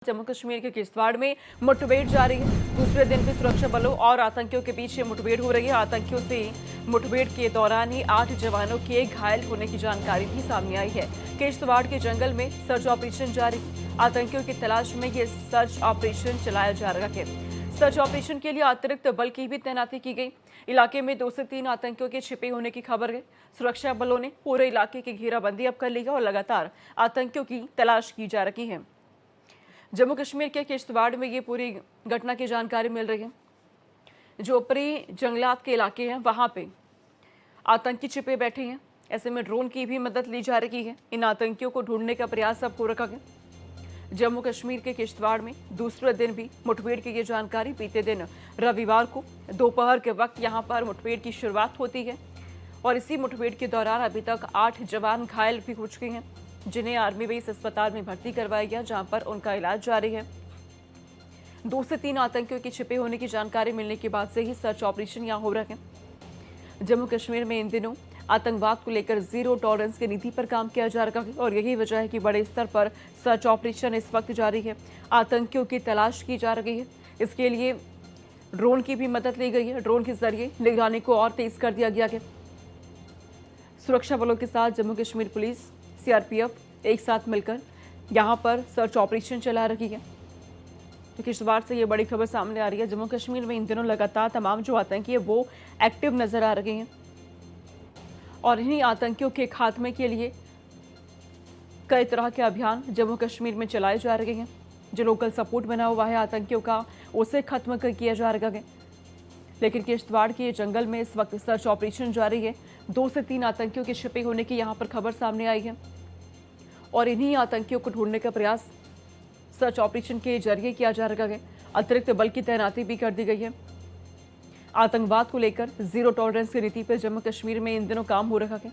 जम्मू कश्मीर के किश्तवाड़ में मुठभेड़ जारी है। दूसरे दिन भी सुरक्षा बलों और आतंकियों के बीच मुठभेड़ हो रही है। आतंकियों से मुठभेड़ के दौरान ही 8 जवानों के घायल होने की जानकारी भी सामने आई है। किश्तवाड़ के जंगल में सर्च ऑपरेशन जारी। आतंकियों की तलाश में ये सर्च ऑपरेशन चलाया जा रहा है। सर्च ऑपरेशन के लिए अतिरिक्त बल की भी तैनाती की गई। इलाके में 2 से 3 आतंकियों के छिपे होने की खबर है। सुरक्षा बलों ने पूरे इलाके की घेराबंदी अब कर ली है और लगातार आतंकियों की तलाश की जा रही है। जम्मू कश्मीर के किश्तवाड़ में ये पूरी घटना की जानकारी मिल रही है। जो ऊपरी जंगलात के इलाके हैं वहां पे आतंकी छिपे बैठे हैं। ऐसे में ड्रोन की भी मदद ली जा रही है। इन आतंकियों को ढूंढने का प्रयास अब हो रखा है। जम्मू कश्मीर के किश्तवाड़ में दूसरे दिन भी मुठभेड़ की ये जानकारी। बीते दिन रविवार को दोपहर के वक्त यहां पर मुठभेड़ की शुरुआत होती है और इसी मुठभेड़ के दौरान अभी तक 8 जवान घायल भी हो चुके हैं, जिन्हें आर्मी बेस अस्पताल में भर्ती करवाया गया, जहां पर उनका इलाज जारी है। 2 से 3 आतंकियों के छिपे होने की जानकारी मिलने के बाद से ही सर्च ऑपरेशन यहां हो रहे हैं। जम्मू कश्मीर में इन दिनों आतंकवाद को लेकर जीरो टॉलरेंस की नीति पर काम किया जा रहा है और यही वजह है कि बड़े स्तर पर सर्च ऑपरेशन इस वक्त जारी है। आतंकियों की तलाश की जा रही है। इसके लिए ड्रोन की भी मदद ली गई है। ड्रोन के जरिए निगरानी को और तेज कर दिया गया है। सुरक्षा बलों के साथ जम्मू कश्मीर पुलिस, सीआरपीएफ एक साथ मिलकर यहां पर सर्च ऑपरेशन चला रही है। तो किश्तवाड़ से ये बड़ी खबर सामने आ रही है। जम्मू कश्मीर में इन दिनों लगातार तमाम जो आतंकी है वो एक्टिव नजर आ रहे हैं और इन्हीं आतंकियों के खात्मे के लिए कई तरह के अभियान जम्मू कश्मीर में चलाए जा रहे हैं। जो लोकल सपोर्ट बना हुआ है आतंकियों का, उसे खत्म किया जा रहा है। लेकिन किश्तवाड़ के जंगल में इस वक्त सर्च ऑपरेशन जारी है। 2 से 3 आतंकियों के छिपे होने की यहां पर खबर सामने आई है और इन्हीं आतंकियों को ढूंढने का प्रयास सर्च ऑपरेशन के जरिए किया जा रहा है। अतिरिक्त बल की तैनाती भी कर दी गई है। आतंकवाद को लेकर जीरो टॉलरेंस की नीति पर जम्मू कश्मीर में इन दिनों काम हो रहा है।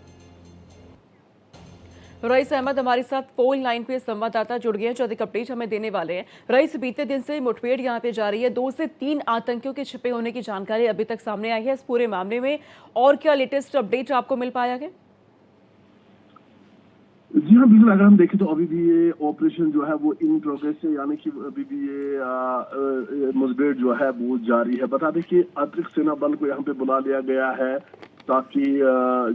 रईस अहमद हमारे साथ फोन लाइन पे संवाददाता जुड़ गए हैं जो अधिक अपडेट हमें देने वाले हैं। रईस, बीते दिन से मुठभेड़ यहां पे जारी है। 2 से 3 आतंकियों के छिपे होने की जानकारी अभी तक सामने आई है। इस पूरे मामले में और क्या लेटेस्ट अपडेट आपको मिल पाया है? जी हाँ, बिल्कुल। अगर हम देखें तो अभी भी ये ऑपरेशन जो है वो इन प्रोग्रेस है, यानी कि अभी भी ये मुठभेड़ जो है वो जारी है। बता दें कि अतिरिक्त सेना बल को यहाँ पे बुला लिया गया है ताकि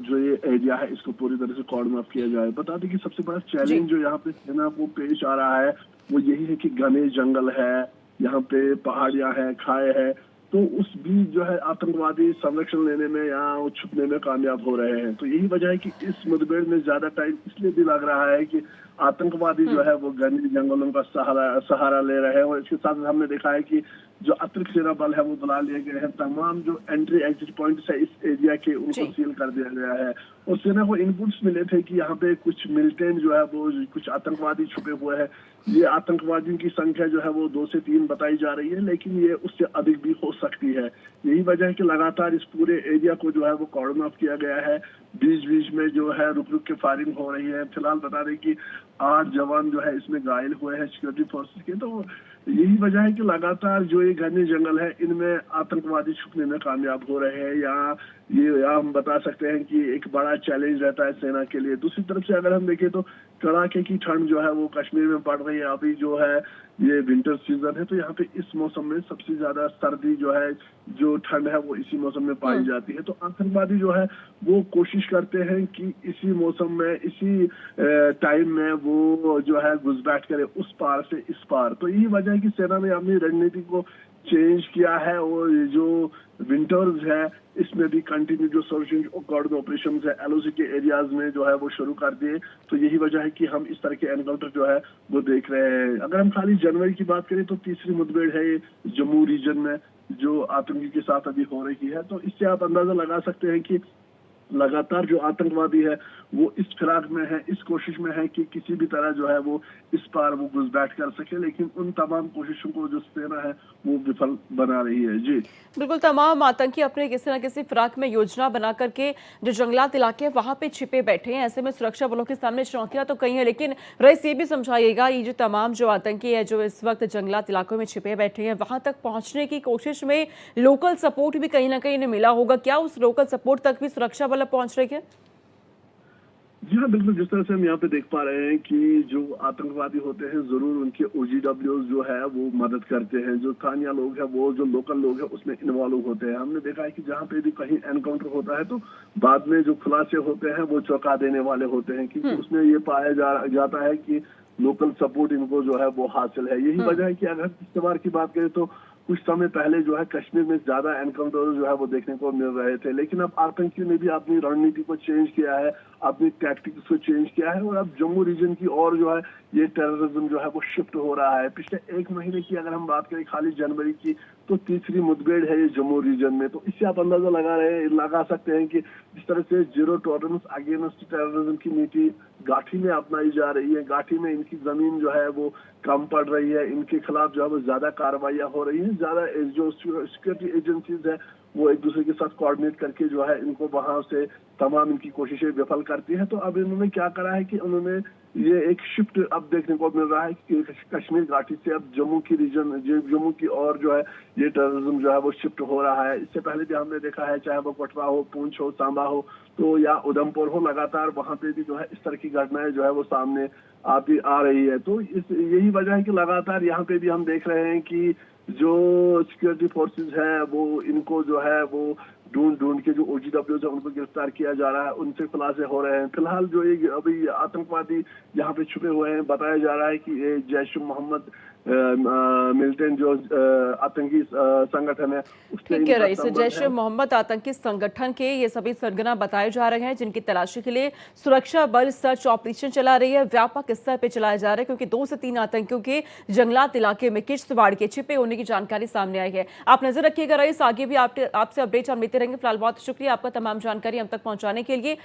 जो ये एरिया है इसको पूरी तरह से कॉर्डन ऑफ किया जाए। बता दें कि सबसे बड़ा चैलेंज जो यहाँ पे सेना को पेश आ रहा है वो यही है कि घने जंगल है, यहाँ पे पहाड़ियां हैं, खाए हैं, तो उस बीच जो है आतंकवादी संरक्षण लेने में या छुपने में कामयाब हो रहे हैं। तो यही वजह है कि इस मुठभेड़ में ज्यादा टाइम इसलिए भी लग रहा है कि आतंकवादी जो है वो घने जंगलों का सहारा ले रहे हैं। और इसके साथ हमने देखा है कि जो अतिरिक्त सेना बल है वो बुला लिए गए हैं। तमाम जो एंट्री एग्जिट पॉइंट्स है इस एरिया के उनको सील कर दिया गया है और सेना को इनपुट्स मिले थे कि यहाँ पे कुछ मिलिटेंट जो है वो कुछ आतंकवादी छुपे हुए हैं। ये आतंकवादियों की संख्या जो है वो 2 से 3 बताई जा रही है, लेकिन ये उससे अधिक भी हो सकती है। यही वजह है कि लगातार इस पूरे एरिया को जो है वो कॉर्डन ऑफ किया गया है। बीच बीच में जो है रुक रुक के फायरिंग हो रही है। फिलहाल बता दें कि 8 जवान जो है इसमें घायल हुए हैं सिक्योरिटी फोर्सेस के। तो यही वजह है कि लगातार जो ये घने जंगल है इनमें आतंकवादी छुपने में कामयाब हो रहे हैं। या हम बता सकते हैं कि एक बड़ा चैलेंज रहता है सेना के लिए। दूसरी तरफ से अगर हम देखें तो कड़ाके की ठंड जो है वो कश्मीर में पड़ रही है। अभी जो है ये विंटर सीजन है, तो यहाँ पे इस मौसम में सबसे ज्यादा सर्दी जो है, जो ठंड है वो इसी मौसम में पाई जाती है। तो आतंकवादी जो है वो कोशिश करते हैं कि इसी मौसम में, इसी टाइम में वो जो है घुसपैठ करे उस पार से इस पार। तो यही वजह है कि सेना ने अपनी रणनीति को चेंज किया है और जो विंटर्स है इसमें भी कंटिन्यू जो सर्चिंग और कॉर्डन ऑपरेशन है एलओसी के एरियाज में जो है वो शुरू कर दिए। तो यही वजह है कि हम इस तरह के एनकाउंटर जो है वो देख रहे हैं। अगर हम खाली जनवरी की बात करें तो तीसरी मुठभेड़ है ये जम्मू रीजन में जो आतंकी के साथ अभी हो रही है। तो इससे आप अंदाजा लगा सकते हैं कि लगातार जो आतंकवादी है वो इस फिराक में है, इस कोशिश में है कि किसी भी तरह जो है वो इस पार वो घुसपैठ कर सके। लेकिन उन तमाम कोशिशों को जो सेना है वो विफल बना रही है। जी बिल्कुल, तमाम आतंकी अपने किसी न किसी फिराक में योजना बना करके जो जंगलात इलाके हैं वहां पे छिपे बैठे हैं। ऐसे में सुरक्षा बलों के सामने चुनौतियां तो कई हैं, लेकिन रईस ये भी समझाइएगा, ये जो तमाम जो आतंकी है जो इस वक्त जंगलात इलाकों में छिपे बैठे हैं वहां तक पहुंचने की कोशिश में लोकल सपोर्ट भी कहीं ना कहीं इन्हें मिला होगा। क्या उस लोकल सपोर्ट तक भी सुरक्षा बल पहुंच रही है? जी हाँ, बिल्कुल। जिस तरह से हम यहाँ पे देख पा रहे हैं कि जो आतंकवादी होते हैं जरूर उनके ओजीडब्ल्यूज जो है वो मदद करते हैं, जो स्थानीय लोग हैं वो जो लोकल लोग हैं उसमें इन्वॉल्व होते हैं। हमने देखा है कि जहाँ पे भी कहीं एनकाउंटर होता है तो बाद में जो खुलासे होते हैं वो चौंका देने वाले होते हैं, क्योंकि उसमें ये पाया जाता है कि लोकल सपोर्ट इनको जो है वो हासिल है। यही वजह है कि अगर पिछले बार की बात करें तो कुछ समय पहले जो है कश्मीर में ज्यादा एनकाउंटर जो है वो देखने को मिल रहे थे, लेकिन अब आतंकियों ने भी अपनी रणनीति को चेंज किया है, अपनी टैक्टिक्स को चेंज किया है और अब जम्मू रीजन की और जो है ये टेररिज्म जो है वो शिफ्ट हो रहा है। पिछले एक महीने की अगर हम बात करें खाली जनवरी की तो तीसरी मुठभेड़ है ये जम्मू रीजन में। तो इससे आप अंदाजा लगा सकते हैं कि जिस तरह से जीरो टॉलरेंस अगेंस्ट टेररिज्म की नीति घाटी में अपनाई जा रही है, घाटी में इनकी जमीन जो है वो कम पड़ रही है, इनके खिलाफ जो है वो ज्यादा कार्रवाइयां हो रही हैं, ज्यादा जो सिक्योरिटी एजेंसीज है वो एक दूसरे के साथ कोऑर्डिनेट करके जो है इनको वहां से तमाम इनकी कोशिशें विफल करती है। तो अब इन्होंने क्या करा है कि उन्होंने ये एक शिफ्ट अब देखने को मिल रहा है कि कश्मीर घाटी से अब जम्मू की रीजन जम्मू की और जो है ये टेररिज्म जो है वो शिफ्ट हो रहा है। इससे पहले भी हमने देखा है चाहे वो कठुआ हो, पूंछ हो, सांबा हो तो या उधमपुर हो, लगातार वहां पे भी जो है इस तरह की घटनाएं जो है वो सामने आ रही है। तो यही वजह है कि लगातार यहाँ पे भी हम देख रहे हैं कि जो सिक्योरिटी फोर्सेस है वो इनको जो है वो ढूंढ के जो ओजीडब्ल्यूज है उनको गिरफ्तार किया जा रहा है, उनसे खुलासे हो रहे हैं। फिलहाल जो ये अभी आतंकवादी यहाँ पे छुपे हुए हैं, बताया जा रहा है कि ये जैश मोहम्मद मिलिटेंट जो आतंकी संगठन है उससे ठीक है इनका रईस, संबंध जैश है। मोहम्मद आतंकी संगठन के ये सभी सरगना बताए जा रहे हैं जिनकी तलाशी के लिए सुरक्षा बल सर्च ऑपरेशन चला रही है, व्यापक स्तर पर चलाया जा रहा है क्योंकि 2 से 3 आतंकियों के जंगलात इलाके में किश्तवाड़ के छिपे होने की जानकारी सामने आई है। आप नजर रखिएगा रईस, आगे भी आपसे अपडेट हम लेते रहेंगे। फिलहाल बहुत शुक्रिया आपका तमाम जानकारी हम तक पहुंचाने के लिए।